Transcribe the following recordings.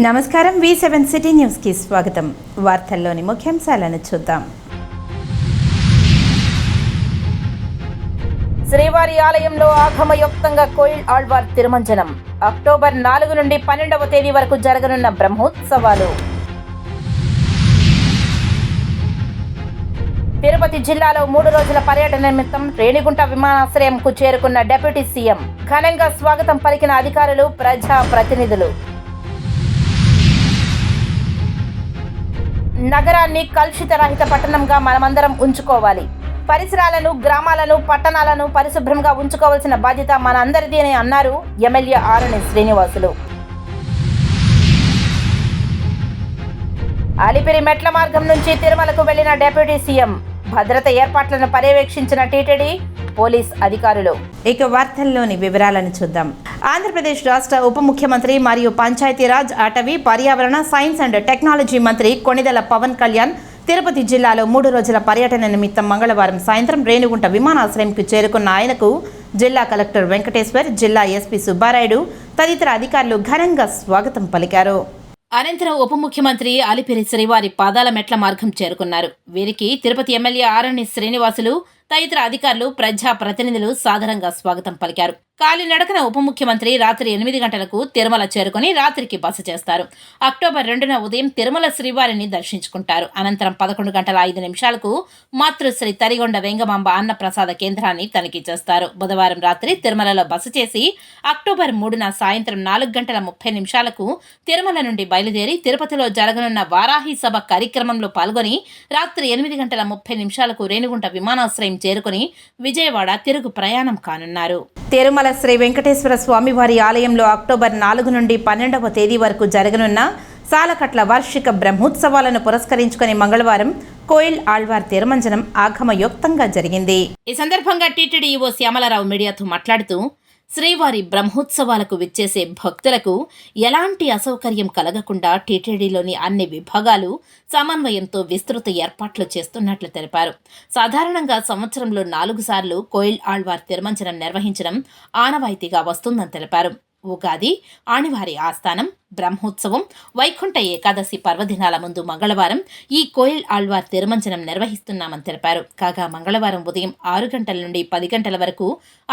నమస్కారం V7 city news కి స్వాగతం. వార్తల్లోని ముఖ్యాంశాలను చూద్దాం. శ్రీవారి ఆలయంలో ఆగమయుక్తంగా కోయిల్ ఆళ్వార్ తిరుమంజనం. అక్టోబర్ 4 నుండి 12వ తేదీ వరకు జరగనున్న బ్రహ్మోత్సవాలు. తిరుపతి జిల్లాలో 3 రోజుల పర్యటన నిమిత్తం రేణిగుంట విమానాశ్రయంకు చేరుకున్న డిప్యూటీ సీఎం. ఘనంగా స్వాగతం పలికిన అధికారులు, ప్రజా ప్రతినిధులు. నగరాన్ని కలుషిత రహిత పట్టణంగా మనమందరం ఉంచుకోవాలి. పరిసరాలను, గ్రామాలను, పట్టణాలను పరిశుభ్రంగా ఉంచుకోవాల్సిన బాధ్యత మనందరిది అని అన్నారు ఎమ్మెల్యే ఆరణి శ్రీనివాసులు. అలిపిరి మెట్ల మార్గం నుంచి తిరుమలకు వెళ్లిన డిప్యూటీ సీఎం. భద్రత ఏర్పాట్లను పర్యవేక్షించిన టీటీడీ పోలీస్ అధికారులు. ఇక వార్తల్లోని వివరాలను చూద్దాం. ఆంధ్రప్రదేశ్ రాష్ట్ర ఉప ముఖ్యమంత్రి మరియు పంచాయతీరాజ్, అటవీ, పర్యావరణ, సైన్స్ అండ్ టెక్నాలజీ మంత్రి కొణిదెల పవన్ కళ్యాణ్ తిరుపతి జిల్లాలో 3 రోజుల పర్యటన నిమిత్తం మంగళవారం సాయంత్రం రేణిగుంట విమానాశ్రయంకు చేరుకున్న ఆయనకు జిల్లా కలెక్టర్ వెంకటేశ్వర్, జిల్లా ఎస్పీ సుబ్బారాయుడు తదితర అధికారులు ఘనంగా స్వాగతం పలికారు. అనంతరం ఉప ముఖ్యమంత్రి అలిపిరి శ్రీవారి పాదాల మెట్ల మార్గం చేరుకున్నారు. వీరికి తిరుపతి ఎమ్మెల్యే ఆరణి శ్రీనివాసులు తదితర అధికారులు, ప్రజా ప్రతినిధులు సాదరంగా స్వాగతం పలికారు. కాలినడకన ఉప ముఖ్యమంత్రి రాత్రి 8 గంటలకు తిరుమల చేరుకుని రాత్రికి బస చేస్తారు. అక్టోబర్ 2న ఉదయం తిరుమల శ్రీవారిని దర్శించుకుంటారు. అనంతరం 11 గంటల 5 నిమిషాలకు మాతృశ్రీ తరిగొండ వెంగమాంబ అన్న ప్రసాద కేంద్రాన్ని తనిఖీ చేస్తారు. బుధవారం రాత్రి తిరుమలలో బస చేసి అక్టోబర్ 3న సాయంత్రం 4 గంటల 30 నిమిషాలకు తిరుమల నుండి బయలుదేరి తిరుపతిలో జరగనున్న వారాహి సభ కార్యక్రమంలో పాల్గొని రాత్రి 8 గంటల 30 నిమిషాలకు రేణిగుంట విమానాశ్రయం చేరుకుని విజయవాడ తిరుగు ప్రయాణం కానున్నారు. తిరుమల శ్రీ వెంకటేశ్వర స్వామివారి ఆలయంలో అక్టోబర్ 4 నుండి 12వ తేదీ వరకు జరగనున్న సాలకట్ల వార్షిక బ్రహ్మోత్సవాలను పురస్కరించుకుని మంగళవారం కోయిల్ ఆళ్వార్ తిరుమంజనం ఆగమయుక్తంగా జరిగింది. ఈ సందర్భంగా టీటీడీ ఈవో శ్యామలరావు మీడియాతో మాట్లాడుతూ, శ్రీవారి బ్రహ్మోత్సవాలకు విచ్చేసే భక్తులకు ఎలాంటి అసౌకర్యం కలగకుండా టీటీడీలోని అన్ని విభాగాలు సమన్వయంతో విస్తృత ఏర్పాట్లు చేస్తున్నట్లు తెలిపారు. సాధారణంగా సంవత్సరంలో 4 సార్లు కోయిల్ ఆళ్వార్ తిరుమంజనం నిర్వహించడం ఆనవాయితీగా వస్తుందని తెలిపారు. ఉగాది, ఆణివారి ఆస్థానం, బ్రహ్మోత్సవం, వైకుంఠ ఏకాదశి పర్వదినాల ముందు మంగళవారం ఈ కోయిల్ ఆళ్వార్ తిరుమంజనం నిర్వహిస్తున్నామని తెలిపారు. కాగా మంగళవారం ఉదయం 6 గంటల నుండి 10 గంటల వరకు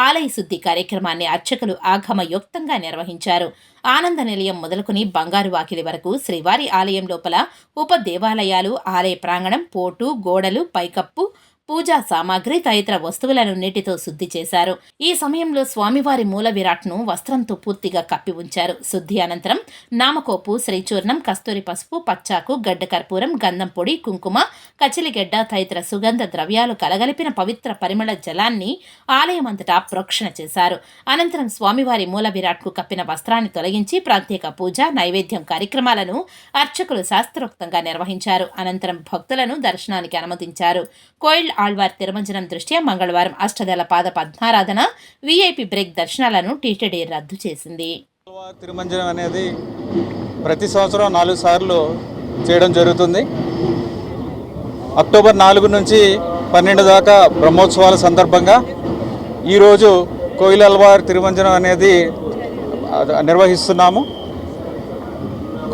ఆలయ శుద్ధి కార్యక్రమాన్ని అర్చకులు ఆగమయుక్తంగా నిర్వహించారు. ఆనంద నిలయం మొదలుకుని బంగారు వాకిలి వరకు శ్రీవారి ఆలయం లోపల ఉప దేవాలయాలు, ఆలయ ప్రాంగణం, పోటు, గోడలు, పైకప్పు, పూజా సామాగ్రి తదితర వస్తువులను నీటితో శుద్ధి చేశారు. ఈ సమయంలో స్వామివారి మూల విరాట్ను వస్త్రంతో పూర్తిగా కప్పి ఉంచారు. శుద్ధి అనంతరం నామకోపు, శ్రీచూర్ణం, కస్తూరి పసుపు, పచ్చాకు, గడ్డ కర్పూరం, గంధం పొడి, కుంకుమ, కచిలిగడ్డ తదితర సుగంధ ద్రవ్యాలు కలగలిపిన పవిత్ర పరిమళ జలాన్ని ఆలయమంతటా ప్రోక్షణ చేశారు. అనంతరం స్వామివారి మూల విరాట్కు కప్పిన వస్త్రాన్ని తొలగించి ప్రత్యేక పూజ, నైవేద్యం కార్యక్రమాలను అర్చకులు శాస్త్రోక్తంగా నిర్వహించారు. అనంతరం భక్తులను దర్శనానికి అనుమతించారు. కోయిల్ ఆళ్వార్ తిరుమంజనం దృష్ట్యా మంగళవారం అష్టదళ పాద పద్మారాధన, వీఐపీ బ్రేక్ దర్శనాలను టీటీడీ రద్దు చేసింది. తిరుమంజనం అనేది ప్రతి సంవత్సరం 4 సార్లు చేయడం జరుగుతుంది. అక్టోబర్ 4 నుంచి 12 దాకా బ్రహ్మోత్సవాల సందర్భంగా ఈరోజు కోయిల్ ఆళ్వార్ తిరుమంజనం అనేది నిర్వహిస్తున్నాము.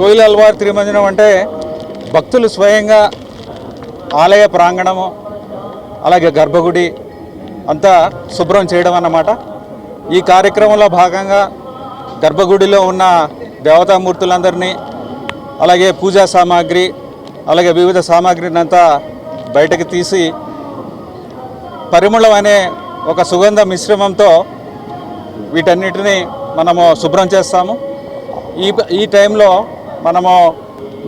కోయిల్ ఆళ్వార్ తిరుమంజనం అంటే భక్తులు స్వయంగా ఆలయ ప్రాంగణము, అలాగే గర్భగుడి అంతా శుభ్రం చేయడం అన్నమాట. ఈ కార్యక్రమంలో భాగంగా గర్భగుడిలో ఉన్న దేవతామూర్తులందరినీ, అలాగే పూజా సామాగ్రి, అలాగే వివిధ సామాగ్రిని అంతా బయటకు తీసి పరిమళం అనే ఒక సుగంధ మిశ్రమంతో వీటన్నిటిని మనము శుభ్రం చేస్తాము. ఈ టైంలో మనము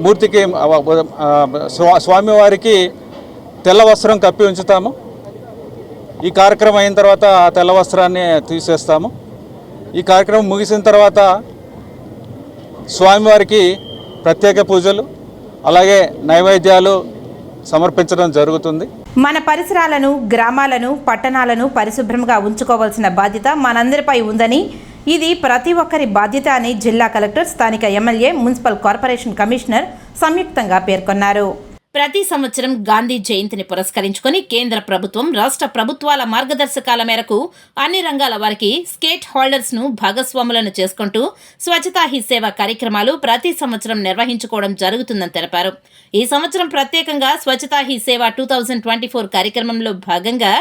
మూర్తికి, స్వామివారికి తెల్ల వస్త్రం కప్పి ఉంచుతాము. ఈ కార్యక్రమం అయిన తర్వాత ఆ తెల్ల వస్త్రాన్ని తీసేస్తాము. ఈ కార్యక్రమం ముగిసిన తర్వాత స్వామివారికి ప్రత్యేక పూజలు, అలాగే నైవేద్యాలు సమర్పించడం జరుగుతుంది. మన పరిసరాలను, గ్రామాలను, పట్టణాలను పరిశుభ్రంగా ఉంచుకోవాల్సిన బాధ్యత మనందరిపై ఉందని, ఇది ప్రతి ఒక్కరి బాధ్యత అని జిల్లా కలెక్టర్, స్థానిక ఎమ్మెల్యే, మున్సిపల్ కార్పొరేషన్ కమిషనర్ సంయుక్తంగా పేర్కొన్నారు. ప్రతి సంవత్సరం గాంధీ జయంతిని పురస్కరించుకొని కేంద్ర ప్రభుత్వం రాష్ట్ర ప్రభుత్వాల మార్గదర్శకాల మేరకు అన్ని రంగాల వారికి స్కేట్ హోల్డర్స్ ను భాగస్వాములను చేసుకుంటూ స్వచ్ఛతా హీ సేవ కార్యక్రమాలు ప్రతి సంవత్సరం నిర్వహించుకోవడం జరుగుతుందని తెలిపారు. ఈ సంవత్సరం ప్రత్యేకంగా స్వచ్ఛతా హీ సేవ 2024 కార్యక్రమంలో భాగంగా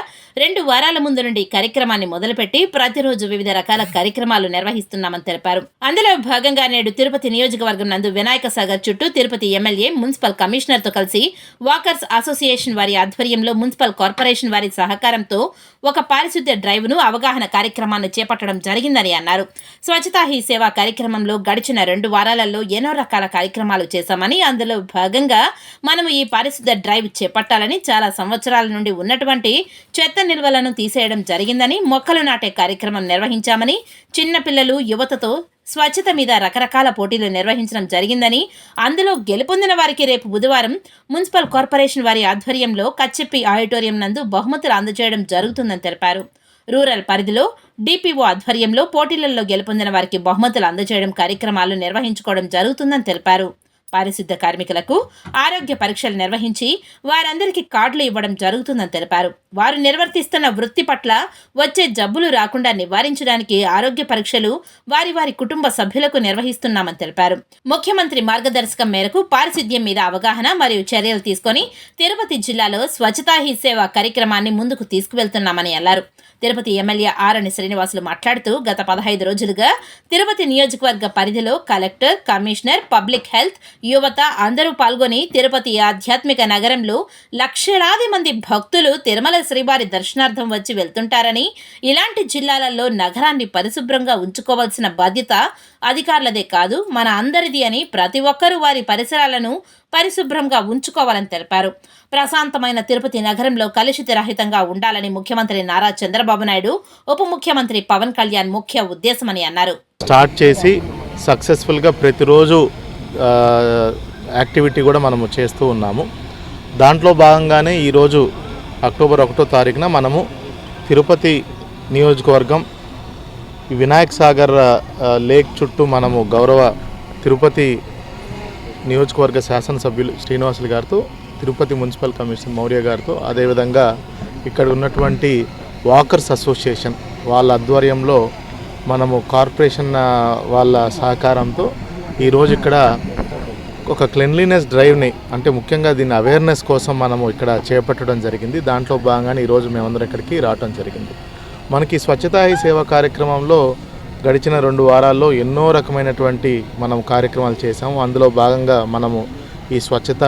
2 వారాల ముందు నుండి కార్యక్రమాన్ని మొదలుపెట్టి ప్రతిరోజు వివిధ రకాల కార్యక్రమాలు నిర్వహిస్తున్నామని తెలిపారు. అందులో భాగంగా నేడు తిరుపతి నియోజకవర్గం నందు వినాయక సాగర్ చుట్టూ తిరుపతి ఎమ్మెల్యే మున్సిపల్ కమిషనర్ తో కలిసి వాకర్స్ అసోసియేషన్ వారి ఆధ్వర్యంలో మున్సిపల్ కార్పొరేషన్ వారి సహకారంతో ఒక పారిశుద్ధ్య డ్రైవ్ ను అవగాహన కార్యక్రమాన్ని చేపట్టడం జరిగిందని అన్నారు. స్వచ్ఛతా హీ సేవ కార్యక్రమంలో గడిచిన 2 వారాలలో ఎన్నో రకాల కార్యక్రమాలు చేశామని, అందులో భాగంగా మనము ఈ పారిశుద్ధ్య డ్రైవ్ చేపట్టాలని చాలా సంవత్సరాల నుండి ఉన్నటువంటి చెత్త నిల్వలను తీసేయడం జరిగిందని, మొక్కలు నాటే కార్యక్రమం నిర్వహించామని, చిన్నపిల్లలు యువతతో స్వచ్ఛత మీద రకరకాల పోటీలు నిర్వహించడం జరిగిందని, అందులో గెలుపొందిన వారికి రేపు బుధవారం మున్సిపల్ కార్పొరేషన్ వారి ఆధ్వర్యంలో కచ్చెప్పి ఆడిటోరియం నందు బహుమతులు అందజేయడం జరుగుతుందని తెలిపారు. రూరల్ పరిధిలో డిపిఓ ఆధ్వర్యంలో పోటీలలో గెలుపొందిన వారికి బహుమతులు అందజేయడం కార్యక్రమాలు నిర్వహించుకోవడం జరుగుతుందని తెలిపారు. పారిశుద్ధ కార్మికులకు ఆరోగ్య పరీక్షలు నిర్వహించి వారందరికీ కార్డులు ఇవ్వడం జరుగుతుందని తెలిపారు. వారు నిర్వర్తిస్తున్న వృత్తి పట్ల వచ్చే జబ్బులు రాకుండా నివారించడానికి ఆరోగ్య పరీక్షలు వారి వారి కుటుంబ సభ్యులకు నిర్వహిస్తున్నామని తెలిపారు. ముఖ్యమంత్రి మార్గదర్శకం మేరకు పారిశుద్ధ్యం మీద అవగాహన మరియు చర్యలు తీసుకొని తిరుపతి జిల్లాలో స్వచ్ఛతా హీ సేవ కార్యక్రమాన్ని ముందుకు తీసుకువెళ్తున్నామని అన్నారు. తిరుపతి ఎమ్మెల్యే ఆరణి శ్రీనివాసులు మాట్లాడుతూ గత 15 రోజులుగా తిరుపతి నియోజకవర్గ పరిధిలో కలెక్టర్, కమిషనర్, పబ్లిక్ హెల్త్, యువత అందరూ పాల్గొని తిరుపతి ఆధ్యాత్మిక నగరంలో లక్షలాది మంది భక్తులు తిరుమల శ్రీవారి దర్శనార్థం వచ్చి వెళ్తుంటారని, ఇలాంటి జిల్లాలలో నగరాన్ని పరిశుభ్రంగా ఉంచుకోవాల్సిన బాధ్యత అధికారులదే కాదు మన అందరిది అని ప్రతి ఒక్కరూ వారి పరిసరాలను పరిశుభ్రంగా ఉంచుకోవాలని తెలిపారు. ప్రశాంతమైన తిరుపతి నగరంలో కలుషిత రహితంగా ఉండాలని ముఖ్యమంత్రి నారా చంద్రబాబు నాయుడు, ఉప ముఖ్యమంత్రి పవన్ కళ్యాణ్ ముఖ్య ఉద్దేశమని అన్నారు. స్టార్ట్ చేసి సక్సెస్ఫుల్గా ప్రతిరోజు యాక్టివిటీ కూడా మనము చేస్తూ ఉన్నాము. దాంట్లో భాగంగానే ఈరోజు అక్టోబర్ 1వ తారీఖున మనము తిరుపతి నియోజకవర్గం వినాయక్ సాగర్ లేక్ చుట్టూ మనము గౌరవ తిరుపతి నియోజకవర్గ శాసనసభ్యులు శ్రీనివాసులు గారితో, తిరుపతి మున్సిపల్ కమిషనర్ మౌర్య గారితో, అదేవిధంగా ఇక్కడ ఉన్నటువంటి వాకర్స్ అసోసియేషన్ వాళ్ళ ఆధ్వర్యంలో మనము కార్పొరేషన్ వాళ్ళ సహకారంతో ఈరోజు ఇక్కడ ఒక క్లెన్లీనెస్ డ్రైవ్ని, అంటే ముఖ్యంగా దీని అవేర్నెస్ కోసం మనము ఇక్కడ చేపట్టడం జరిగింది. దాంట్లో భాగంగానే ఈరోజు మేమందరం ఇక్కడికి రావడం జరిగింది. మనకి స్వచ్ఛతా హీ సేవ కార్యక్రమంలో గడిచిన 2 వారాల్లో ఎన్నో రకమైనటువంటి మనం కార్యక్రమాలు చేసాము. అందులో భాగంగా మనము ఈ స్వచ్ఛత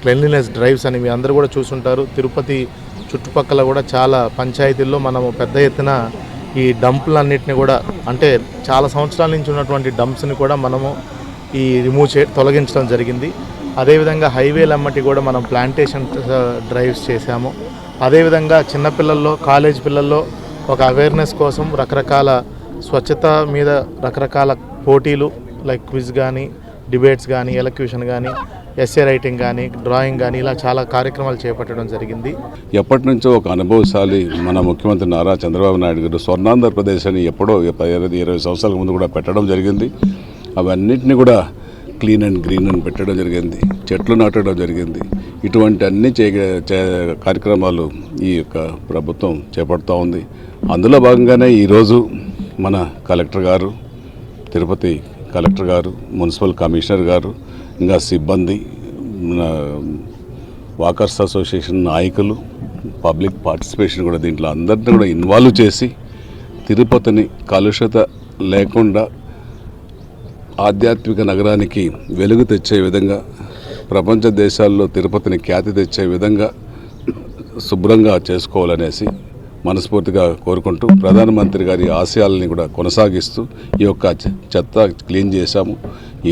క్లెన్లీనెస్ డ్రైవ్స్ అని మీ అందరూ కూడా చూసుంటారు. తిరుపతి చుట్టుపక్కల కూడా చాలా పంచాయతీల్లో మనము పెద్ద ఎత్తున ఈ డంపులన్నింటినీ కూడా, అంటే చాలా సంవత్సరాల నుంచి ఉన్నటువంటి డంప్స్ని కూడా మనము ఈ తొలగించడం జరిగింది. అదేవిధంగా హైవేలమ్మటి కూడా మనం ప్లాంటేషన్ డ్రైవ్స్ చేశాము. అదేవిధంగా చిన్నపిల్లల్లో, కాలేజ్ పిల్లల్లో ఒక అవేర్నెస్ కోసం రకరకాల స్వచ్ఛత మీద రకరకాల పోటీలు లైక్ క్విజ్ కానీ, డిబేట్స్ కానీ, ఎలక్యూషన్ కానీ, ఎస్ఏ రైటింగ్ కానీ, డ్రాయింగ్ కానీ, ఇలా చాలా కార్యక్రమాలు చేపట్టడం జరిగింది. ఎప్పటి నుంచో ఒక అనుభవశాలి మన ముఖ్యమంత్రి నారా చంద్రబాబు నాయుడు గారు స్వర్ణాంధ్రప్రదేశ్ అని ఎప్పుడో 20 సంవత్సరాల ముందు కూడా పెట్టడం జరిగింది. అవన్నింటినీ కూడా క్లీన్ అండ్ గ్రీన్ అని పెట్టడం జరిగింది, చెట్లు నాటడం జరిగింది. ఇటువంటి అన్ని కార్యక్రమాలు ఈ యొక్క ప్రభుత్వం చేపడుతూ ఉంది. అందులో భాగంగానే ఈరోజు మన కలెక్టర్ గారు, తిరుపతి కలెక్టర్ గారు, మున్సిపల్ కమిషనర్ గారు, ఇంకా సిబ్బంది, వాకర్స్ అసోసియేషన్ నాయకులు, పబ్లిక్ పార్టిసిపేషన్ కూడా దీంట్లో అందరినీ కూడా ఇన్వాల్వ్ చేసి తిరుపతిని కలుషిత లేకుండా ఆధ్యాత్మిక నగరానికి వెలుగు తెచ్చే విధంగా, ప్రపంచ దేశాల్లో తిరుపతిని ఖ్యాతి తెచ్చే విధంగా శుభ్రంగా చేసుకోవాలనేసి మనస్ఫూర్తిగా కోరుకుంటూ ప్రధానమంత్రి గారి ఆశయాలని కూడా కొనసాగిస్తూ ఈ యొక్క చెత్త క్లీన్ చేశాము.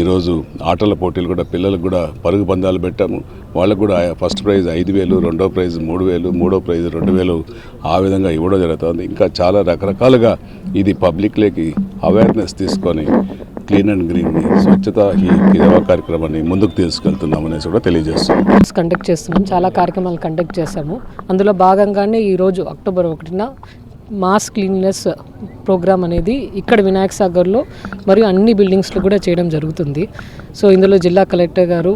ఈరోజు ఆటల పోటీలు కూడా పిల్లలకు కూడా పరుగు పందాలు పెట్టాము. వాళ్ళకు కూడా ఫస్ట్ ప్రైజ్ 5,000, రెండో ప్రైజ్ 3,000, మూడో ప్రైజ్ 2,000 ఆ విధంగా ఇవ్వడం జరుగుతుంది. ఇంకా చాలా రకరకాలుగా ఇది పబ్లిక్లోకి అవేర్నెస్ తీసుకొని clean and green Swachhata he సేవా కార్యక్రమాన్ని ముందుకు తీసుకెళ్తున్నాం అనేసి కూడా తెలియజేస్తున్నాం. కండక్ట్ చేస్తున్నాం, చాలా కార్యక్రమాలు కండక్ట్ చేశాము. అందులో భాగంగానే ఈరోజు అక్టోబర్ 1న మాస్ క్లీన్లెస్ ప్రోగ్రామ్ అనేది ఇక్కడ వినాయక్ సాగర్లో మరియు అన్ని బిల్డింగ్స్లో కూడా చేయడం జరుగుతుంది. సో ఇందులో జిల్లా కలెక్టర్ గారు,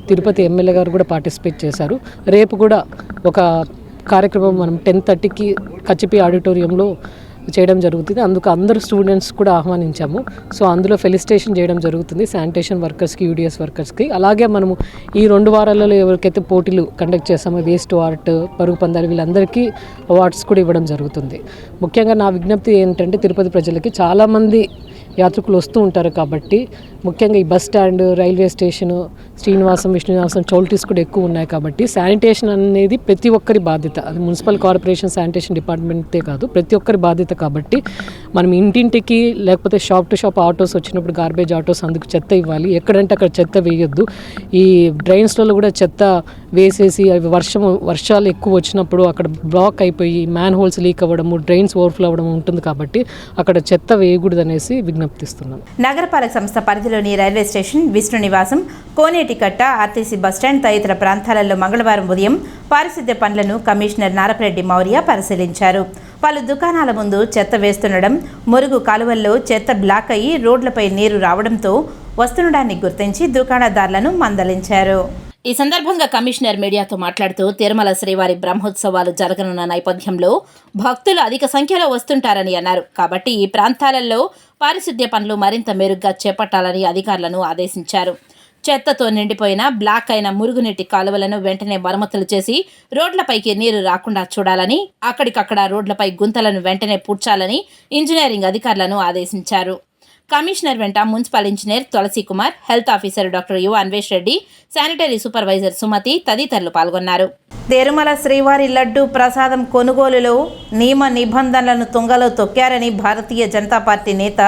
తిరుపతి ఎమ్మెల్యే గారు కూడా పార్టిసిపేట్ చేశారు. రేపు కూడా ఒక కార్యక్రమం మనం 10:30కి కచ్చిపి ఆడిటోరియంలో చేయడం జరుగుతుంది. అందుకు అందరు స్టూడెంట్స్ కూడా ఆహ్వానించాము. సో అందులో ఫెలిసిటేషన్ చేయడం జరుగుతుంది శానిటేషన్ వర్కర్స్కి, యూడిఎస్ వర్కర్స్కి. అలాగే మనము ఈ 2 వారాలలో ఎవరికైతే పోటీలు కండక్ట్ చేస్తామో వేస్ట్ ఆర్ట్, పరుగు పందాలు, వీళ్ళందరికీ అవార్డ్స్ కూడా ఇవ్వడం జరుగుతుంది. ముఖ్యంగా నా విజ్ఞప్తి ఏంటంటే తిరుపతి ప్రజలకి చాలామంది యాత్రికులు వస్తూ ఉంటారు కాబట్టి ముఖ్యంగా ఈ bus stand, railway station, Srinivasam, Vishnunivasam, choultries కూడా ఎక్కువ ఉన్నాయి కాబట్టి శానిటేషన్ అనేది ప్రతి ఒక్కరి బాధ్యత. అది మున్సిపల్ కార్పొరేషన్ శానిటేషన్ డిపార్ట్మెంటే కాదు, ప్రతి ఒక్కరి బాధ్యత. కాబట్టి మనం ఇంటింటికి లేకపోతే షాప్ టు షాప్ ఆటోస్ వచ్చినప్పుడు గార్బేజ్ ఆటోస్ అందుకు చెత్త ఇవ్వాలి. ఎక్కడంటే అక్కడ చెత్త వేయొద్దు. ఈ డ్రైన్స్లలో కూడా చెత్త వేసేసి అవి వర్షాలు ఎక్కువ వచ్చినప్పుడు అక్కడ బ్లాక్ అయిపోయి మ్యాన్ హోల్స్ లీక్ అవ్వడము, డ్రైన్స్ ఓవర్ఫ్లో అవ్వడం ఉంటుంది కాబట్టి అక్కడ చెత్త వేయకూడదు అనేసి విజ్ఞప్తిస్తున్నాం. నగరపాలక సంస్థ పరిధిలోని రైల్వే స్టేషన్, విష్ణు నివాసం, కోనేటికట్ట, ఆర్టీసీ బస్టాండ్ తదితర ప్రాంతాలలో మంగళవారం ఉదయం పారిశుద్ధ్య పనులను కమిషనర్ నారపరెడ్డి మౌర్య పరిశీలించారు. పలు దుకాణాల ముందు చెత్త వేస్తుండడం, మురుగు కాలువల్లో చెత్త బ్లాక్ అయ్యి రోడ్లపై నీరు రావడంతో వస్తుండడాన్ని గుర్తించి దుకాణదారులను మందలించారు. ఈ సందర్భంగా కమిషనర్ మీడియాతో మాట్లాడుతూ తిరుమల శ్రీవారి బ్రహ్మోత్సవాలు జరగనున్న నేపథ్యంలో భక్తులు అధిక సంఖ్యలో వస్తుంటారని అన్నారు. కాబట్టి ఈ ప్రాంతాలలో పారిశుద్ధ్య పనులు మరింత మెరుగ్గా చేపట్టాలని అధికారులను ఆదేశించారు. చెత్తతో నిండిపోయిన బ్లాక్ అయిన మురుగునీటి కాలువలను వెంటనే మరమ్మతులు చేసి రోడ్లపైకి నీరు రాకుండా చూడాలని, అక్కడికక్కడ రోడ్లపై గుంతలను వెంటనే పూడ్చాలని ఇంజనీరింగ్ అధికారులను ఆదేశించారు. కమిషనర్ వెంట municipal engineer Tulasi Kumar, health officer doctor U Anvesh Reddy, sanitary supervisor Sumathi తదితరులు పాల్గొన్నారు. తిరుమల శ్రీవారి లడ్డు ప్రసాదం కొనుగోలులో నియమ నిబంధనలను తుంగలో తొక్కారని భారతీయ జనతా పార్టీ నేత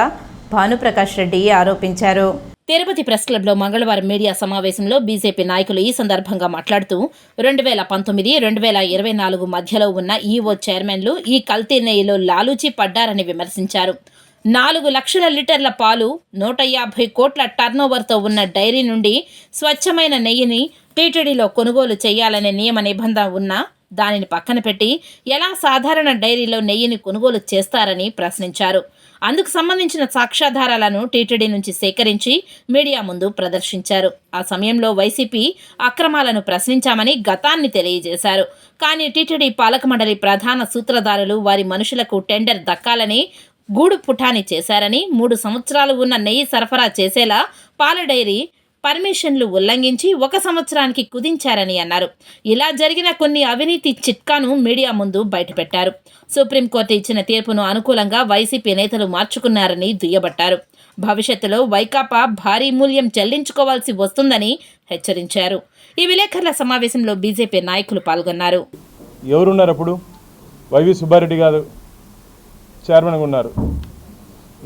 భానుప్రకాష్ రెడ్డి ఆరోపించారు. తిరుపతి ప్రెస్ క్లబ్లో మంగళవారం మీడియా సమావేశంలో బీజేపీ నాయకులు ఈ సందర్భంగా మాట్లాడుతూ 2019-2024 మధ్యలో ఉన్న ఈఓ చైర్మన్లు ఈ కల్తీ నెయ్యిలో లాలూచి పడ్డారని విమర్శించారు. 4 లక్షల లీటర్ల పాలు, 150 కోట్ల టర్నోవర్తో ఉన్న డైరీ నుండి స్వచ్ఛమైన నెయ్యిని టీటీడీలో కొనుగోలు చేయాలనే నియమ నిబంధన ఉన్నా దానిని పక్కన పెట్టి ఎలా సాధారణ డైరీలో నెయ్యిని కొనుగోలు చేస్తారని ప్రశ్నించారు. అందుకు సంబంధించిన సాక్ష్యాధారాలను టీటీడీ నుంచి సేకరించి మీడియా ముందు ప్రదర్శించారు. ఆ సమయంలో వైసీపీ అక్రమాలను ప్రశ్నించామని గతాన్ని తెలియజేశారు. కానీ టీటీడీ పాలక మండలి ప్రధాన సూత్రధారులు వారి మనుషులకు టెండర్ దక్కాలని గూడు పుఠాని చేశారని, 3 సంవత్సరాలు ఉన్న నెయ్యి సరఫరా చేసేలా పాల డైరీ పర్మిషన్లు ఉల్లంఘించి 1 సంవత్సరానికి కుదించారని అన్నారు. ఇలా జరిగిన కొన్ని అవినీతి చిట్కాను మీడియా ముందు బయటపెట్టారు. సుప్రీంకోర్టు ఇచ్చిన తీర్పును అనుకూలంగా వైసీపీ నేతలు మార్చుకున్నారని దుయ్యబట్టారు. భవిష్యత్తులో వైకాపా భారీ మూల్యం చెల్లించుకోవాల్సి వస్తుందని హెచ్చరించారు. ఈ విలేకరుల సమావేశంలో బీజేపీ నాయకులు పాల్గొన్నారు. ఎవరున్నారు అప్పుడు? వైవి సుబ్బారెడ్డి గారు చైర్మన్గా ఉన్నారు.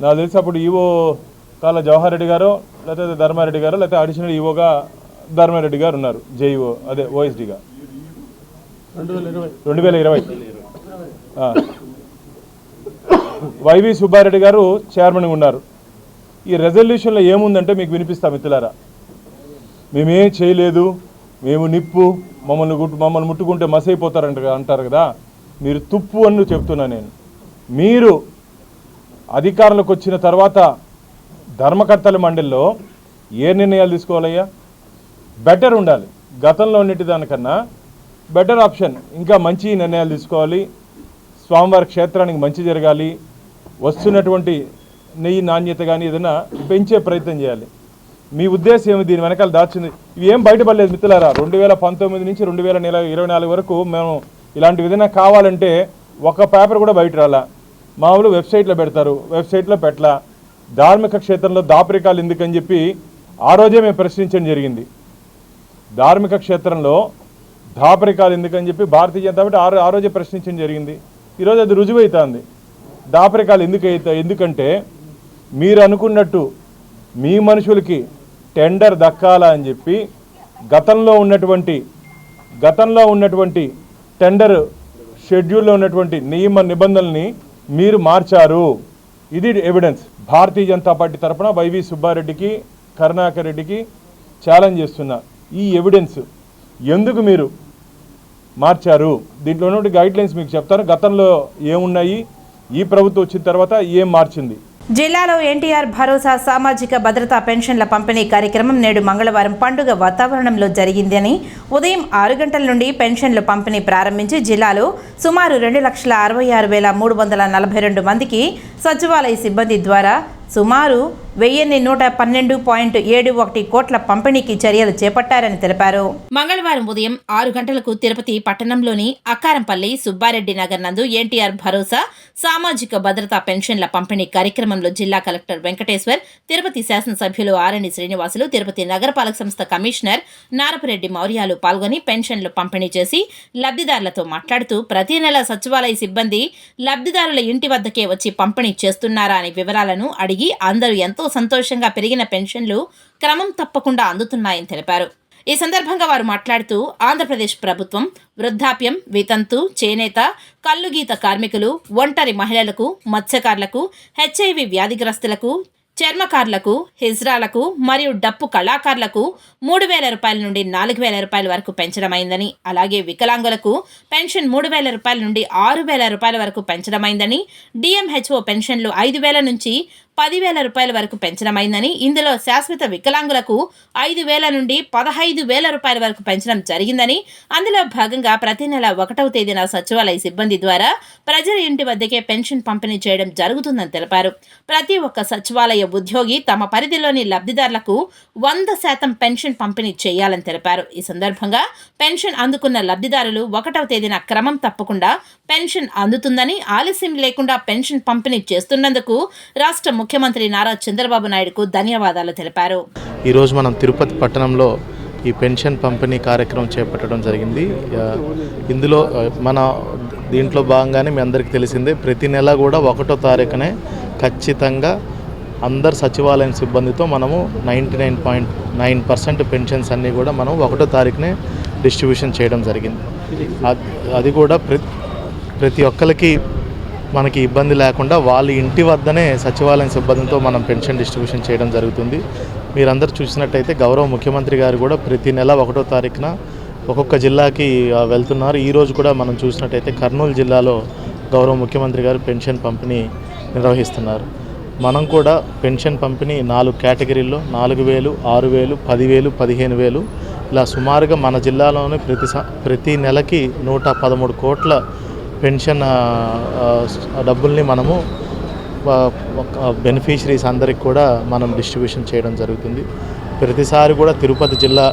నాకు తెలిసి అప్పుడు ఈవో కాల జవహర్ రెడ్డి గారు, లేకపోతే ధర్మారెడ్డి గారు, లేకపోతే అడిషనల్ ఈవోగా ధర్మారెడ్డి గారు ఉన్నారు. జేఈఓ అదే ఓఎస్డీగా 2020 వైవి సుబ్బారెడ్డి గారు చైర్మన్గా ఉన్నారు. ఈ రెజల్యూషన్లో ఏముందంటే మీకు వినిపిస్తా మిత్రులారా. మేమేం చేయలేదు, మేము నిప్పు, మమ్మల్ని ముట్టుకుంటే అంటారు కదా, మీరు తుప్పు అని చెప్తున్నా నేను. మీరు అధికారంలోకి వచ్చిన తర్వాత ధర్మకర్తల మండలిలో ఏ నిర్ణయాలు తీసుకోవాలయ్యా? బెటర్ ఉండాలి. గతంలో ఉన్నటి దానికన్నా బెటర్ ఆప్షన్, ఇంకా మంచి నిర్ణయాలు తీసుకోవాలి. స్వామివారి క్షేత్రానికి మంచి జరగాలి. వస్తున్నటువంటి నెయ్యి నాణ్యత కానీ ఏదైనా పెంచే ప్రయత్నం చేయాలి. మీ ఉద్దేశం ఏమి? దీని వెనకాల దాచింది ఇవి ఏం బయటపడలేదు మిత్రులారా. 2019 నుంచి 2024 వరకు మేము ఇలాంటి విధంగా కావాలంటే ఒక పేపర్ కూడా బయట రాలా. మామూలు వెబ్సైట్లో పెడతారు, వెబ్సైట్లో పెట్టలా. ధార్మిక క్షేత్రంలో దాపరికాలు ఎందుకని చెప్పి ఆ రోజే మేము ప్రశ్నించడం జరిగింది. ధార్మిక క్షేత్రంలో దాపరికాలు ఎందుకని చెప్పి భారతీయ జనతా పార్టీ ఆ రోజే ప్రశ్నించడం జరిగింది. ఈరోజు అది రుజువైతుంది. దాపరికాలు ఎందుకంటే మీరు అనుకున్నట్టు మీ మనుషులకి టెండర్ దక్కాలా అని చెప్పి గతంలో ఉన్నటువంటి టెండర్ షెడ్యూల్లో ఉన్నటువంటి నియమ నిబంధనల్ని మీరు మార్చారు. ఇది ఎవిడెన్స్. భారతీయ జనతా పార్టీ తరఫున వైవి సుబ్బారెడ్డికి, కరుణాకర్ రెడ్డికి ఛాలెంజ్ చేస్తున్నా. ఈ ఎవిడెన్స్ ఎందుకు మీరు మార్చారు? దీంట్లో ఉన్నటువంటి గైడ్లైన్స్ మీకు చెప్తాను. గతంలో ఏమున్నాయి, ఈ ప్రభుత్వం వచ్చిన తర్వాత ఏం మార్చింది. జిల్లాలో ఎన్టీఆర్ భరోసా సామాజిక భద్రతా పెన్షన్ల పంపిణీ కార్యక్రమం నేడు మంగళవారం పండుగ వాతావరణంలో జరిగిందని ఉదయం 6 గంటల నుండి పెన్షన్లు పంపిణీ ప్రారంభించి జిల్లాలో సుమారు 2,66,342 మందికి సచివాలయ సిబ్బంది ద్వారా సుమారు 1,112.71 కోట్ల పంపిణీకి చర్యలు చేపట్టారని తెలిపారు. మంగళవారం ఉదయం 6 గంటలకు తిరుపతి పట్టణంలోని అక్కారంపల్లి సుబ్బారెడ్డి నగర్ నందు ఎన్టీఆర్ భరోసా సామాజిక భద్రతా పెన్షన్ల పంపిణీ కార్యక్రమంలో జిల్లా కలెక్టర్ వెంకటేశ్వర్, తిరుపతి శాసనసభ్యులు ఆరణి శ్రీనివాసులు, తిరుపతి నగరపాలక సంస్థ కమిషనర్ నారపురెడ్డి మౌర్యాలు పాల్గొని పెన్షన్లు పంపిణీ చేసి లబ్ధిదారులతో మాట్లాడుతూ ప్రతి నెల సచివాలయ సిబ్బంది లబ్ధిదారుల ఇంటి వద్దకే వచ్చి పంపిణీ చేస్తున్నారా అనే వివరాలను అడిగి అందరూ ఎంతో సంతోషంగా పెరిగిన పెన్షన్లు క్రమం తప్పకుండా అందుతున్నాయని తెలిపారు. ఈ సందర్భంగా వారు మాట్లాడుతూ ఆంధ్రప్రదేశ్ ప్రభుత్వం వృద్ధాప్యం, వితంతు, చేనేత, కల్లుగీత కార్మికులు, ఒంటరి మహిళలకు, మత్స్యకారులకు, HIV వ్యాధిగ్రస్తులకు, చర్మకారులకు, హిజ్రాలకు మరియు డప్పు కళాకారులకు 3,000 రూపాయల నుండి 4,000 రూపాయల వరకు పెంచడమైందని, అలాగే వికలాంగులకు పెన్షన్ 3,000 రూపాయల నుండి 6,000 రూపాయల వరకు పెంచడమైందని, DMHO పెన్షన్లు 5,000 నుంచి 10,000 రూపాయల వరకు పెంచడమైందని, ఇందులో శాశ్వత వికలాంగులకు 5,000 నుండి 15,000 రూపాయల వరకు పెంచడం జరిగిందని, అందులో భాగంగా ప్రతి నెల 1వ తేదీన సచివాలయ సిబ్బంది ద్వారా ప్రజల ఇంటి వద్దకే పెన్షన్ పంపిణీ చేయడం జరుగుతుందని తెలిపారు. ప్రతి ఒక్క సచివాలయ ఉద్యోగి తమ పరిధిలోని లబ్ధిదారులకు 100% పెన్షన్ పంపిణీ చేయాలని తెలిపారు. ఈ సందర్భంగా పెన్షన్ అందుకున్న లబ్ధిదారులు 1వ తేదీన క్రమం తప్పకుండా పెన్షన్ అందుతుందని, ఆలస్యం లేకుండా పెన్షన్ పంపిణీ చేస్తున్నందుకు రాష్ట్ర ముఖ్యమంత్రి నారా చంద్రబాబు నాయుడుకు ధన్యవాదాలు తెలిపారు. ఈరోజు మనం తిరుపతి పట్టణంలో ఈ పెన్షన్ పంపిణీ కార్యక్రమం చేపట్టడం జరిగింది. ఇందులో మన దీంట్లో భాగంగానే మీ అందరికీ తెలిసిందే, ప్రతి నెల కూడా 1వ తారీఖునే ఖచ్చితంగా అందరు సచివాలయం సిబ్బందితో మనము 99.9% పెన్షన్స్ అన్నీ కూడా మనం 1వ తారీఖునే డిస్ట్రిబ్యూషన్ చేయడం జరిగింది. అది కూడా ప్రతి ఒక్కరికి మనకి ఇబ్బంది లేకుండా వాళ్ళ ఇంటి వద్దనే సచివాలయం సిబ్బందితో మనం పెన్షన్ డిస్ట్రిబ్యూషన్ చేయడం జరుగుతుంది. మీరందరూ చూసినట్టయితే గౌరవ ముఖ్యమంత్రి గారు కూడా ప్రతి నెల 1వ తారీఖున ఒక్కొక్క జిల్లాకి వెళ్తున్నారు. ఈరోజు కూడా మనం చూసినట్టయితే కర్నూలు జిల్లాలో గౌరవ ముఖ్యమంత్రి గారు పెన్షన్ పంపిణీ నిర్వహిస్తున్నారు. మనం కూడా పెన్షన్ పంపిణీ 4 కేటగిరీల్లో 4,000, 6,000, 10,000, 15,000 ఇలా సుమారుగా మన జిల్లాలోనే ప్రతి నెలకి 113 కోట్ల పెన్షన్ డబ్బుల్ని మనము బెనిఫిషరీస్ అందరికి కూడా మనం డిస్ట్రిబ్యూషన్ చేయడం జరుగుతుంది. ప్రతిసారి కూడా తిరుపతి జిల్లా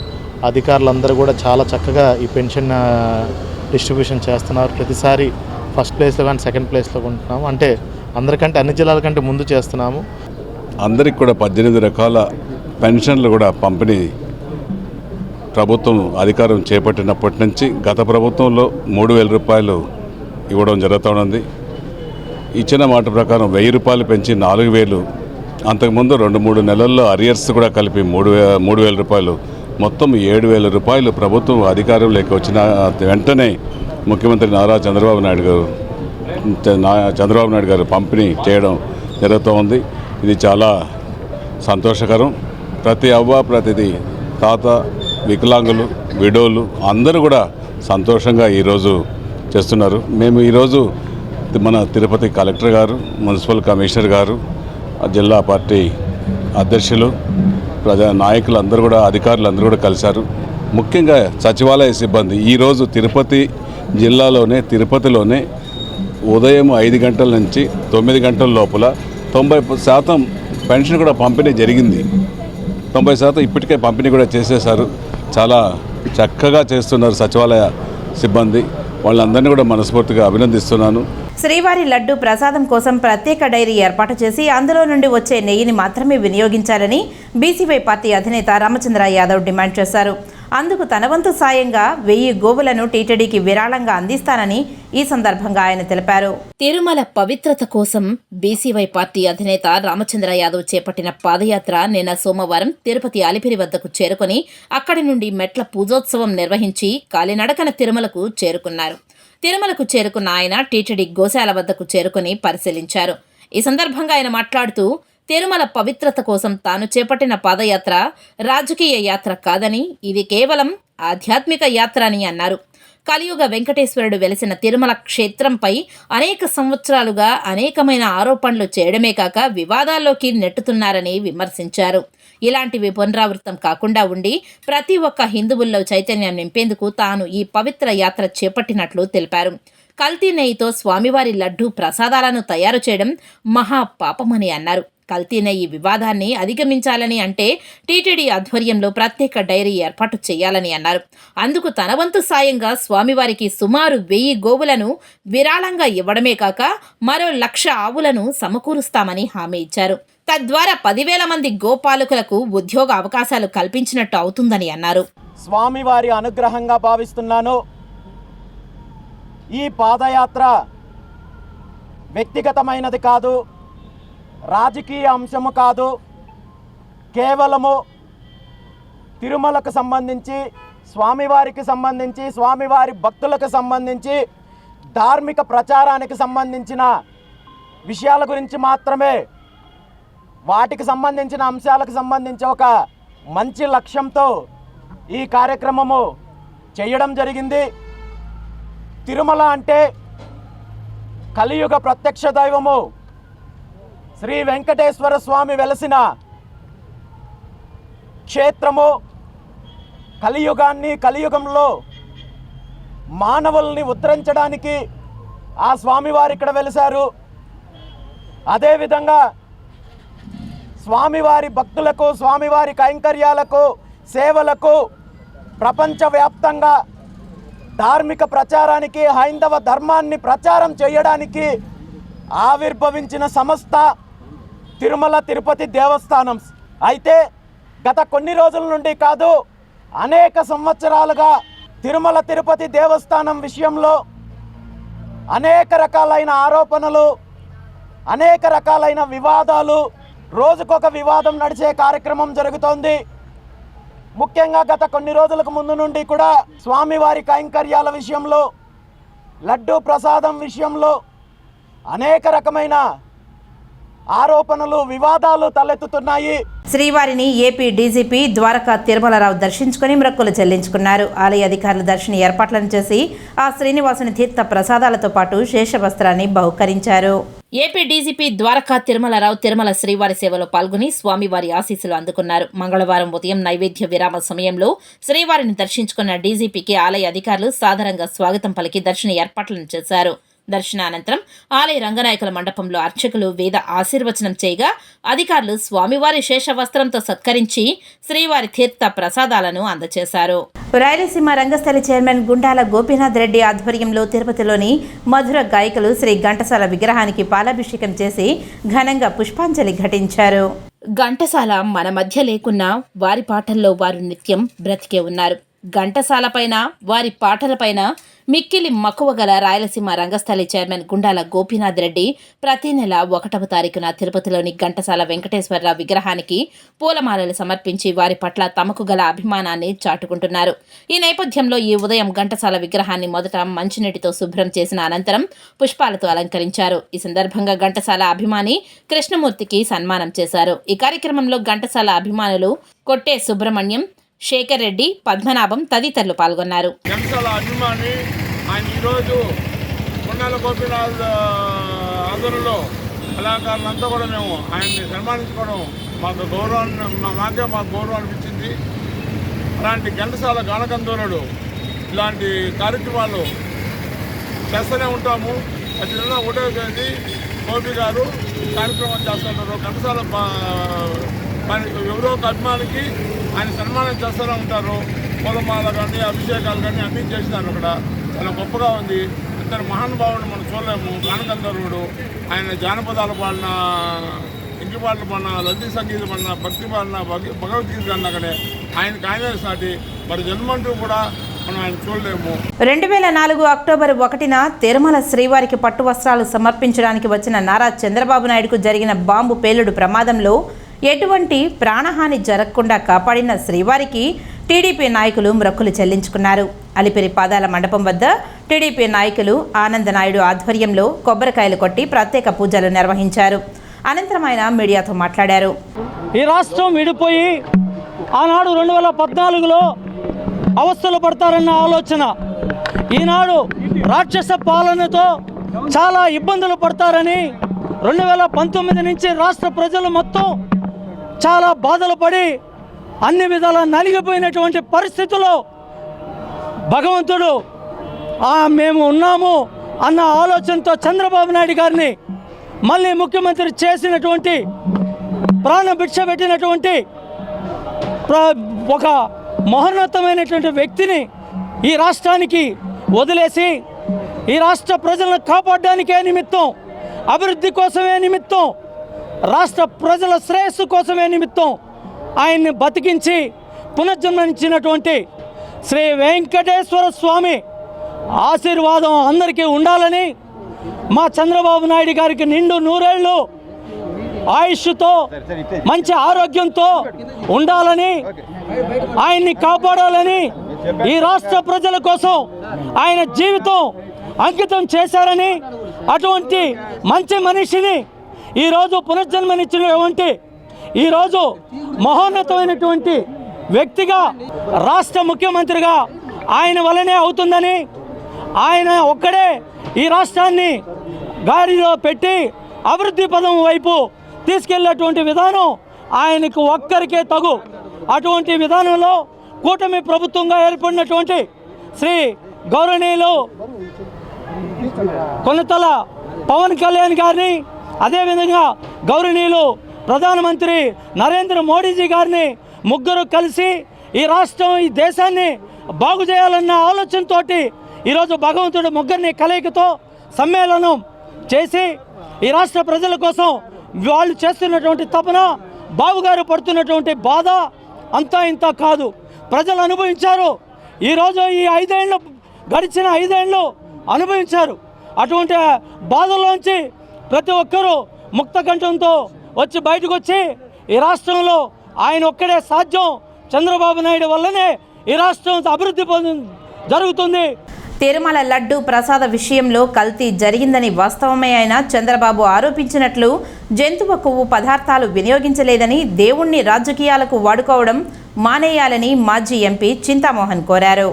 అధికారులందరూ కూడా చాలా చక్కగా ఈ పెన్షన్ డిస్ట్రిబ్యూషన్ చేస్తున్నారు. ప్రతిసారి ఫస్ట్ ప్లేస్లో కానీ సెకండ్ ప్లేస్లో ఉంటున్నాము, అంటే అందరికంటే అన్ని జిల్లాల కంటే ముందు చేస్తున్నాము. అందరికి కూడా 18 రకాల పెన్షన్లు కూడా పంపిణీ ప్రభుత్వం అధికారం చేపట్టినప్పటి నుంచి గత ప్రభుత్వంలో 3,000 రూపాయలు ఇవ్వడం జరుగుతుంది. ఇచ్చిన మాట ప్రకారం 1,000 రూపాయలు పెంచి 4,000, అంతకుముందు 2-3 నెలల్లో అరియర్స్ కూడా కలిపి 3,000 రూపాయలు, మొత్తం 7,000 రూపాయలు ప్రభుత్వం అధికారంలోకి వచ్చిన వెంటనే ముఖ్యమంత్రి నారా చంద్రబాబు నాయుడు గారు పంపిణీ చేయడం జరుగుతూ ఉంది. ఇది చాలా సంతోషకరం. ప్రతి అవ్వ, ప్రతిది తాత, వికలాంగులు, విడోలు అందరూ కూడా సంతోషంగా ఈరోజు చేస్తున్నారు. మేము ఈరోజు మన తిరుపతి కలెక్టర్ గారు, మున్సిపల్ కమిషనర్ గారు, జిల్లా పార్టీ అధ్యక్షులు, ప్రజా నాయకులు అందరూ కూడా, అధికారులు అందరూ కూడా కలిశారు. ముఖ్యంగా సచివాలయ సిబ్బంది ఈరోజు తిరుపతి జిల్లాలోనే, తిరుపతిలోనే ఉదయం 5 గంటల నుంచి 9 గంటల లోపల 90% పెన్షన్ కూడా పంపిణీ జరిగింది. 90% ఇప్పటికే పంపిణీ కూడా చేసేశారు. చాలా చక్కగా చేస్తున్నారు సచివాలయ సిబ్బంది. వాళ్ళందరినీ కూడా మనస్ఫూర్తిగా అభినందిస్తున్నాను. శ్రీవారి లడ్డు ప్రసాదం కోసం ప్రత్యేక డైరీ ఏర్పాటు చేసి అందులో నుండి వచ్చే నెయ్యిని మాత్రమే వినియోగించాలని బీసీవై పార్టీ అధినేత రామచంద్ర యాదవ్ డిమాండ్ చేశారు. అందుకు తన వంతు సాయంగా 1000 గోవులను టీటీడీకి విరాళంగా అందిస్తానని ఈ సందర్భంగా ఆయన తెలిపారు. తిరుమల పవిత్రత కోసం బీసీవై పార్టీ అధినేత రామచంద్ర యాదవ్ చేపట్టిన పాదయాత్ర నిన్న సోమవారం తిరుపతి అలిపిరి వద్దకు చేరుకుని అక్కడి నుండి మెట్ల పూజోత్సవం నిర్వహించి కాలినడకన తిరుమలకు చేరుకున్నారు. తిరుమలకు చేరుకున్న ఆయన టీటీడీ గోశాల వద్దకు చేరుకుని పరిశీలించారు. ఈ సందర్భంగా ఆయన మాట్లాడుతూ తిరుమల పవిత్రత కోసం తాను చేపట్టిన పాదయాత్ర రాజకీయ యాత్ర కాదని, ఇది కేవలం ఆధ్యాత్మిక యాత్ర అని అన్నారు. కలియుగ వెంకటేశ్వరుడు వెలిసిన తిరుమల క్షేత్రంపై అనేక సంవత్సరాలుగా అనేకమైన ఆరోపణలు చేయడమే కాక వివాదాల్లోకి నెట్టుతున్నారని విమర్శించారు. ఇలాంటివి పునరావృతం కాకుండా ఉండి ప్రతి ఒక్క హిందువుల్లో చైతన్యం నింపేందుకు తాను ఈ పవిత్ర యాత్ర చేపట్టినట్లు తెలిపారు. కల్తీ నెయ్యితో స్వామివారి లడ్డూ ప్రసాదాలను తయారు చేయడం మహా పాపమని అన్నారు. కల్తీ నెయ్యి వివాదాన్ని అధిగమించాలని అంటే టీటీడీ ఆధ్వర్యంలో ప్రత్యేక డైరీ ఏర్పాటు చేయాలని అన్నారు. అందుకు తన వంతు సాయంగా స్వామివారికి సుమారు 1000 గోవులను విరాళంగా ఇవ్వడమే కాక మరో 1,00,000 ఆవులను సమకూరుస్తామని హామీ ఇచ్చారు. తద్వారా 10,000 మంది గోపాలకులకు ఉద్యోగ అవకాశాలు కల్పించినట్టు అవుతుందని అన్నారు. స్వామివారి అనుగ్రహంగా భావిస్తున్నాను. ఈ పాదయాత్ర వ్యక్తిగతమైనది కాదు, రాజకీయ అంశము కాదు, కేవలము తిరుమలకు సంబంధించి, స్వామివారికి సంబంధించి, స్వామివారి భక్తులకు సంబంధించి, ధార్మిక ప్రచారానికి సంబంధించిన విషయాల గురించి మాత్రమే, వాటికి సంబంధించిన అంశాలకు సంబంధించి ఒక మంచి లక్ష్యంతో ఈ కార్యక్రమము చేయడం జరిగింది. తిరుమల అంటే కలియుగ ప్రత్యక్ష దైవము శ్రీ వెంకటేశ్వర స్వామి వెలసిన క్షేత్రము. కలియుగంలో మానవుల్ని ఉద్ధరించడానికి ఆ స్వామివారు ఇక్కడ వెలిశారు. అదేవిధంగా స్వామివారి భక్తులకు, స్వామివారి కైంకర్యాలకు, సేవలకు ప్రపంచవ్యాప్తంగా ధార్మిక ప్రచారానికి, హైందవ ధర్మాన్ని ప్రచారం చేయడానికి ఆవిర్భవించిన సంస్థ తిరుమల తిరుపతి దేవస్థానం. అయితే గత కొన్ని రోజుల నుండి కాదు, అనేక సంవత్సరాలుగా తిరుమల తిరుపతి దేవస్థానం విషయంలో అనేక రకాలైన ఆరోపణలు, అనేక రకాలైన వివాదాలు, రోజుకొక వివాదం నడిచే కార్యక్రమం జరుగుతోంది. ముఖ్యంగా గత కొన్ని రోజులకు ముందు నుండి కూడా స్వామివారి కైంకర్యాల విషయంలో, లడ్డూ ప్రసాదం విషయంలో అనేక రకమైన ఆరోపణలు, వివాదాలు తలెత్తుతున్నాయి. శ్రీవారిని ఏపీ డీజీపీ ద్వారకా తిరుమలరావు దర్శించుకుని మొక్కులు చెల్లించుకున్నారు. ఆలయ అధికారులు దర్శన ఏర్పాట్లను చేసి ఆ శ్రీనివాసుని తీర్థ ప్రసాదాలతో పాటు శేషవస్త్రాన్ని బహుకరించారు. ఏపీ డీజీపీ ద్వారకా తిరుమలరావు తిరుమల శ్రీవారి సేవలో పాల్గొని స్వామివారి ఆశీస్సులు అందుకున్నారు. మంగళవారం ఉదయం నైవేద్య విరామ సమయంలో శ్రీవారిని దర్శించుకున్న డీజీపీకి ఆలయ అధికారులు సాదరంగా స్వాగతం పలికి దర్శన ఏర్పాట్లను చేశారు. దర్శనానంతరం ఆలయ రంగనాయకుల మండపంలో అర్చకులు వేద ఆశీర్వచనం చేయగా అధికారులు స్వామివారి శేష వస్త్రంతో సత్కరించి శ్రీవారి తీర్థ ప్రసాదాలను అందజేశారు. రాయలసీమ రంగస్థలి చైర్మన్ గుండాల గోపీనాథ్ రెడ్డి ఆధ్వర్యంలో తిరుపతిలోని మధుర గాయకులు శ్రీ ఘంటసాల విగ్రహానికి పాలాభిషేకం చేసి ఘనంగా పుష్పాంజలి ఘటించారు. ఘంటసాల మన మధ్య లేకున్నా వారి పాటల్లో వారు నిత్యం బ్రతికే ఉన్నారు. ఘంటసాలపైన, వారి పాటలపైన మిక్కిలి మక్కువ గల రాయలసీమ రంగస్థలి చైర్మన్ గుండాల గోపీనాథ్ రెడ్డి ప్రతి నెల 1వ తారీఖున తిరుపతిలోని ఘంటసాల వెంకటేశ్వరరావు విగ్రహానికి పూలమాలలు సమర్పించి వారి పట్ల తమకు గల అభిమానాన్ని చాటుకుంటున్నారు. ఈ నేపథ్యంలో ఈ ఉదయం ఘంటసాల విగ్రహాన్ని మొదట మంచినీటితో శుభ్రం చేసిన అనంతరం పుష్పాలతో అలంకరించారు. ఈ సందర్భంగా ఘంటసాల అభిమాని కృష్ణమూర్తికి సన్మానం చేశారు. ఈ కార్యక్రమంలో ఘంటసాల అభిమానులు కొట్టే సుబ్రహ్మణ్యం, శేఖర్ రెడ్డి, పద్మనాభం తదితరులు పాల్గొన్నారు. ఘంటసాల అభిమాని ఆయన ఈరోజు గుండాల గోపీనాథ్ ఆధ్వర్యంలో కళాకారులంతా కూడా మేము ఆయన్ని సన్మానించుకోవడం మాకు గౌరవాన్ని ఇచ్చింది. అలాంటి ఘంటసాల గానగంధర్వుడు ఇలాంటి కార్యక్రమాలు చేస్తూనే ఉంటాము. ప్రతి నెల 1వ తేదీ గోపి గారు కార్యక్రమం చేస్తున్నారు. ఘంటసాల ఎవరో ఒక అభిమానికి ఆయన సన్మానం చేస్తూనే ఉంటారు. పూలమాల కానీ, అభిషేకాలు కానీ అన్నీ చేసినారు. అక్కడ చాలా గొప్పగా ఉంది. ఇద్దరు మహానుభావుడు మనం చూడలేము. గానగంధర్వుడు ఆయన జానపదాలు పాడిన, ఇంటి పాటలు పాడిన, లలిత సంగీతం పాడిన, భక్తి పాడిన, భగవద్గీత అన్న కానీ ఆయనే సాటి మరి జన్మంటూ కూడా మనం ఆయన చూడలేము. 2004 అక్టోబర్ 1న తిరుమల శ్రీవారికి పట్టు వస్త్రాలు సమర్పించడానికి వచ్చిన నారా చంద్రబాబు నాయుడుకు జరిగిన బాంబు పేలుడు ప్రమాదంలో ఎటువంటి ప్రాణహాని జరగకుండా కాపాడిన శ్రీవారికి టీడీపీ నాయకులు మొక్కులు చెల్లించుకున్నారు. అలిపిరి పాదాల మండపం వద్ద టీడీపీ నాయకులు ఆనందనాయుడు ఆధ్వర్యంలో కొబ్బరికాయలు కొట్టి ప్రత్యేక పూజలు నిర్వహించారు. అనంతరం ఆయన మీడియాతో మాట్లాడారు. ఈ రాష్ట్రం విడిపోయి ఆనాడు 2014లో అవస్థలు పడతారన్న ఆలోచన ఈనాడు రాక్షస పాలనతో చాలా ఇబ్బందులు పడతారని 2019 నుంచి రాష్ట్ర ప్రజలు మొత్తం చాలా బాధలు పడి అన్ని విధాలా నలిగిపోయినటువంటి పరిస్థితుల్లో భగవంతుడు మేము ఉన్నాము అన్న ఆలోచనతో చంద్రబాబు నాయుడు గారిని మళ్ళీ ముఖ్యమంత్రి చేసినటువంటి ప్రాణభిక్ష పెట్టినటువంటి ఒక మహోన్నతమైనటువంటి వ్యక్తిని ఈ రాష్ట్రానికి వదిలేసి ఈ రాష్ట్ర ప్రజలను కాపాడడానికే నిమిత్తం, అభివృద్ధి కోసమే నిమిత్తం, రాష్ట్ర ప్రజల శ్రేయస్సు కోసమే నిమిత్తం ఆయన్ని బతికించి పునర్జన్మనిచ్చినటువంటి శ్రీ వెంకటేశ్వర స్వామి ఆశీర్వాదం అందరికీ ఉండాలని, మా చంద్రబాబు నాయుడు గారికి నిండు నూరేళ్ళు ఆయుష్తో మంచి ఆరోగ్యంతో ఉండాలని, ఆయన్ని కాపాడాలని, ఈ రాష్ట్ర ప్రజల కోసం ఆయన జీవితం అంకితం చేశారని, అటువంటి మంచి మనిషిని ఈరోజు పునర్జన్మనిచ్చినటువంటి ఈరోజు మహోన్నతమైనటువంటి వ్యక్తిగా రాష్ట్ర ముఖ్యమంత్రిగా ఆయన వల్లనే అవుతుందని, ఆయన ఒక్కడే ఈ రాష్ట్రాన్ని గాడిలో పెట్టి అభివృద్ధి పదం వైపు తీసుకెళ్లేటువంటి విధానం ఆయనకు ఒక్కరికే తగు. అటువంటి విధానంలో కూటమి ప్రభుత్వంగా ఏర్పడినటువంటి శ్రీ గౌరవనీయులు కొనతల పవన్ కళ్యాణ్ గారిని, అదేవిధంగా గౌరవనీయులు ప్రధానమంత్రి నరేంద్ర మోడీజీ గారిని ముగ్గురు కలిసి ఈ రాష్ట్రం ఈ దేశాన్ని బాగు చేయాలన్న ఆలోచనతో ఈరోజు భగవంతుడు ముగ్గురిని కలయికతో సమ్మేళనం చేసి ఈ రాష్ట్ర ప్రజల కోసం వాళ్ళు చేస్తున్నటువంటి తపన, బాబుగారు పడుతున్నటువంటి బాధ అంతా ఇంత కాదు, ప్రజలు అనుభవించారు. ఈరోజు ఈ 5 ఏళ్ళు గడిచిన 5 ఏళ్ళు అనుభవించారు. అటువంటి బాధల్లోంచి ప్రతి ఒక్కరూ ముక్త కంఠంతో వచ్చి బయటకు వచ్చి ఈ రాష్ట్రంలో ఆయన ఒక్కడే సాధ్యం, చంద్రబాబు నాయుడు వల్లనే ఈ రాష్ట్రం అభివృద్ధి జరుగుతుంది. తిరుమల లడ్డు ప్రసాద విషయంలో కల్తీ జరిగిందని వాస్తవమే అయినా చంద్రబాబు ఆరోపించినట్లు జంతువు కొవ్వు పదార్థాలు వినియోగించలేదని, దేవుణ్ణి రాజకీయాలకు వాడుకోవడం మానేయాలని మాజీ ఎంపీ చింతామోహన్ కోరారు.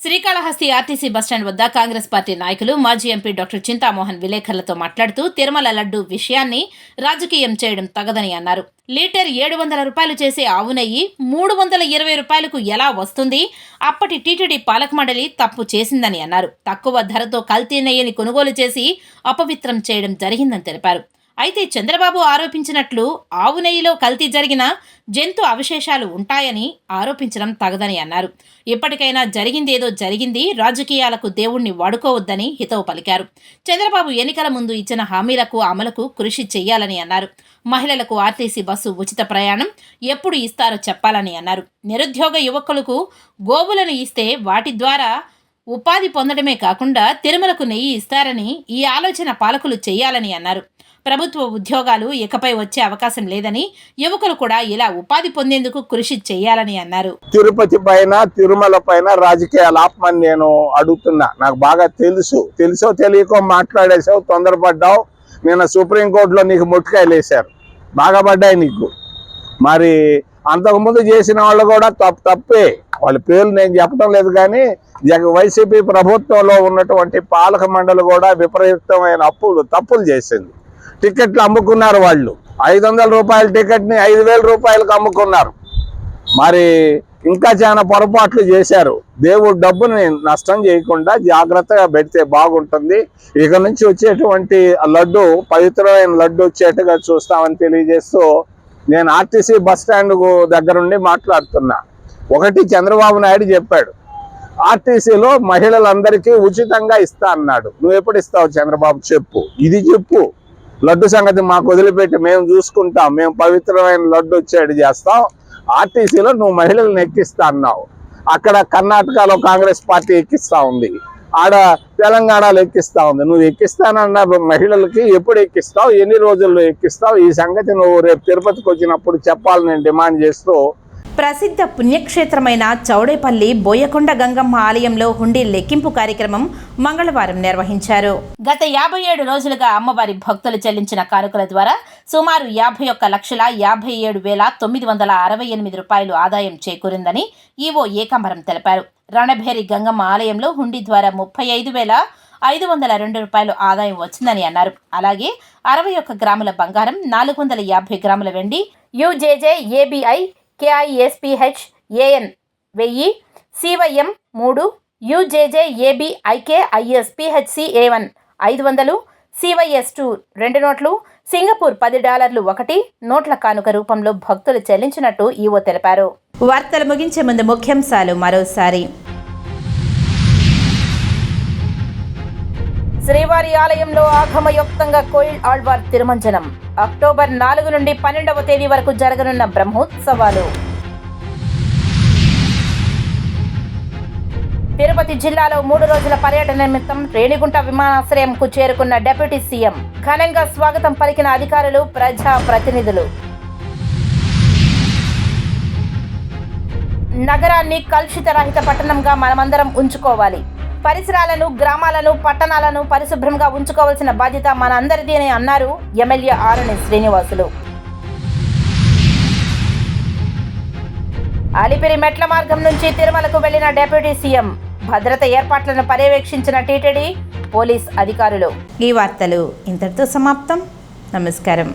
శ్రీకాళహస్తి ఆర్టీసీ బస్టాండ్ వద్ద కాంగ్రెస్ పార్టీ నాయకులు మాజీ ఎంపీ డాక్టర్ చింతామోహన్ విలేకరులతో మాట్లాడుతూ తిరుమల లడ్డు విషయాన్ని రాజకీయం చేయడం తగదని అన్నారు. లీటర్ 700 రూపాయలు చేసే ఆవు నెయ్యి 320 రూపాయలకు ఎలా వస్తుంది? అప్పటి టీటీడీ పాలక మండలి తప్పు చేసిందని అన్నారు. తక్కువ ధరతో కల్తీ నెయ్యిని కొనుగోలు చేసి అపవిత్రం చేయడం జరిగిందని తెలిపారు. అయితే చంద్రబాబు ఆరోపించినట్లు ఆవు నెయ్యిలో కల్తీ జరిగిన జంతు అవశేషాలు ఉంటాయని ఆరోపించడం తగదని అన్నారు. ఇప్పటికైనా జరిగిందేదో జరిగింది, రాజకీయాలకు దేవుణ్ణి వాడుకోవద్దని హితవు పలికారు. చంద్రబాబు ఎన్నికల ముందు ఇచ్చిన హామీలకు అమలుకు కృషి చేయాలని అన్నారు. మహిళలకు ఆర్టీసీ బస్సు ఉచిత ప్రయాణం ఎప్పుడు ఇస్తారో చెప్పాలని అన్నారు. నిరుద్యోగ యువకులకు గోవులను ఇస్తే వాటి ద్వారా ఉపాధి పొందడమే కాకుండా తిరుమలకు నెయ్యి ఇస్తారని ఈ ఆలోచన పాలకులు చేయాలని అన్నారు. ప్రభుత్వ ఉద్యోగాలు ఇకపై వచ్చే అవకాశం లేదని, యువకులు కూడా ఇలా ఉపాధి పొందేందుకు కృషి చేయాలని అన్నారు. తిరుపతి పైన, తిరుమల పైన రాజకీయాలు ఆపమని నేను అడుగుతున్నా. నాకు బాగా తెలుసో తెలియకో మాట్లాడేసావు, తొందరపడ్డావు. నిన్న సుప్రీంకోర్టులో నీకు ముట్టికాయలు వేశారు, బాగా పడ్డాయి నీకు. మరి అంతకుముందు చేసిన వాళ్ళు కూడా తప్పే, వాళ్ళ పేర్లు నేను చెప్పడం లేదు, కానీ వైసీపీ ప్రభుత్వంలో ఉన్నటువంటి పాలక మండలి కూడా విపరీతమైన తప్పులు చేసింది. టికెట్లు అమ్ముకున్నారు వాళ్ళు. 500 రూపాయల టికెట్ని 5,000 రూపాయలకు అమ్ముకున్నారు. మరి ఇంకా చాలా పొరపాట్లు చేశారు. దేవుడు డబ్బుని నష్టం చేయకుండా జాగ్రత్తగా పెడితే బాగుంటుంది. ఇక నుంచి వచ్చేటువంటి లడ్డు పవిత్రమైన లడ్డు వచ్చేట్టుగా చూస్తామని తెలియజేస్తూ నేను ఆర్టీసీ బస్ స్టాండ్ దగ్గరుండి మాట్లాడుతున్నా. ఒకటి చంద్రబాబు నాయుడు చెప్పాడు, ఆర్టీసీలో మహిళలందరికీ ఉచితంగా ఇస్తా అన్నాడు. నువ్వు ఎప్పుడు ఇస్తావు చంద్రబాబు చెప్పు, ఇది చెప్పు. లడ్డు సంగతి మాకు వదిలిపెట్టి మేము చూసుకుంటాం, మేము పవిత్రమైన లడ్డు వచ్చేది చేస్తాం. ఆర్టీసీలో నువ్వు మహిళలను ఎక్కిస్తా అన్నావు. అక్కడ కర్ణాటకలో కాంగ్రెస్ పార్టీ ఎక్కిస్తా ఉంది, ఆడ తెలంగాణలో ఎక్కిస్తా ఉంది. నువ్వు ఎక్కిస్తానన్న మహిళలకి ఎప్పుడు ఎక్కిస్తావు, ఎన్ని రోజుల్లో ఎక్కిస్తావు? ఈ సంగతి నువ్వు రేపు తిరుపతికి వచ్చినప్పుడు చెప్పాలని నేను డిమాండ్ చేస్తూ ప్రసిద్ధ పుణ్యక్షేత్రమైన చౌడేపల్లి బోయకొండ గంగమ్మ ఆలయంలో హుండీ లెక్కింపు కార్యక్రమం మంగళవారం నిర్వహించారు. గత 57 రోజులుగా అమ్మవారి భక్తులు చెల్లించిన కానుకల ద్వారా సుమారు 51,57,968 రూపాయలు ఆదాయం చేకూరిందని ఈవో ఏకాంబరం తెలిపారు. రణభేరి గంగమ్మ ఆలయంలో హుండీ ద్వారా 35,502 రూపాయలు ఆదాయం వచ్చిందని అన్నారు. అలాగే 61 గ్రాముల బంగారం, 450 గ్రాముల వెండి, యుజేజే ఏబిఐ KISPH AN 1000, CYM 3, UJJ AB IK ISPHC A1 500, CYS 2 నోట్లు, సింగపూర్ $10 1 నోట్ల కానుక రూపంలో భక్తులు చెల్లించినట్టు ఈవో తెలిపారు. వార్తలు ముగించే ముందు ముఖ్యాంశాలు మరోసారి. శ్రీవారి ఆలయంలో ఆగమయుక్తంగా కోయిల్ ఆళ్వార్ తిరుమంజనం. అక్టోబర్ 4 నుండి 12వ తేదీ వరకు జరగనున్న బ్రహ్మోత్సవాలు. తిరుపతి జిల్లాలో 3 రోజుల పర్యటన నిమిత్తం రేణిగుంట విమానాశ్రయంకు చేరుకున్న డిప్యూటీ సీఎం. ఘనంగా స్వాగతం పలికిన అధికారులు, ప్రజా ప్రతినిధులు. నగరాన్ని కలుషిత రహిత పట్టణంగా మనమందరం ఉంచుకోవాలి. పరిసరాలను, గ్రామాలను, పట్టణాలను పరిశుభ్రంగా ఉంచుకోవాల్సిన బాధ్యత మనందరిది అని అన్నారు ఎమ్మెల్యే ఆరణి శ్రీనివాసులు. అలిపిరి మెట్ల మార్గం నుంచి తిరుమలకు వెళ్లిన డిప్యూటీ సీఎం. భద్రత ఏర్పాట్లను పర్యవేక్షించిన టీటీడీ పోలీస్ అధికారులు. ఈ వార్తలు ఇంతటితో సమాప్తం. నమస్కారం.